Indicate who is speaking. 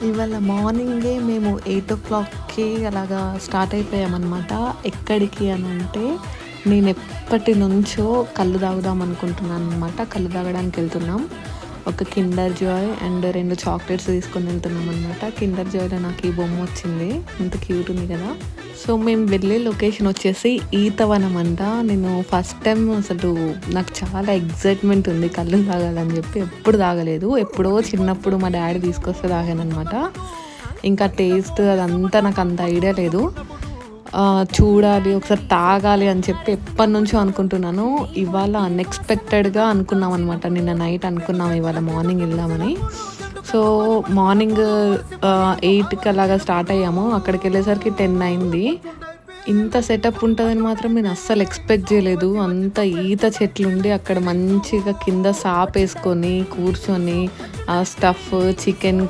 Speaker 1: ఇవాళ మార్నింగే మేము 8:00కి అలాగా స్టార్ట్ అయిపోయామన్నమాట. ఎక్కడికి అని అంటే నేను ఎప్పటి నుంచో కళ్ళు తాగుదాం అనుకుంటున్నాను అనమాట. కళ్ళు తాగడానికి వెళ్తున్నాం. ఒక కిండర్ జాయ్ అండ్ 2 చాక్లెట్స్ తీసుకొని వెళ్తున్నాం అనమాట. కిండర్ జాయ్లో నాకు ఈ బొమ్మ వచ్చింది, ఎంత క్యూట్ ఉంది కదా. సో మేము వెళ్ళే లొకేషన్ వచ్చేసి ఈతవనం అంట. నేను ఫస్ట్ టైం అసలు నాకు చాలా ఎగ్జైట్మెంట్ ఉంది కళ్ళు తాగాలని చెప్పి. ఎప్పుడు తాగలేదు, ఎప్పుడో చిన్నప్పుడు మా డాడీ తీసుకొస్తే తాగాను అనమాట. ఇంకా టేస్ట్ అదంతా నాకు అంత ఐడియా లేదు. చూడాలి, ఒకసారి తాగాలి అని చెప్పి ఎప్పటి నుంచో అనుకుంటున్నాను. ఇవాళ అన్ఎక్స్పెక్టెడ్గా అనుకున్నాం అనమాట. నిన్న నైట్ అనుకున్నాం ఇవాళ మార్నింగ్ వెళ్దామని. సో మార్నింగ్ 8కి అలాగా స్టార్ట్ అయ్యాము. అక్కడికి వెళ్ళేసరికి 10 అయింది. ఇంత సెటప్ ఉంటుందని మాత్రం నేను అస్సలు ఎక్స్పెక్ట్ చేయలేదు. అంత ఈత చెట్లు ఉండి అక్కడ మంచిగా కింద సాప్ వేసుకొని కూర్చొని ఆ స్టఫ్ చికెన్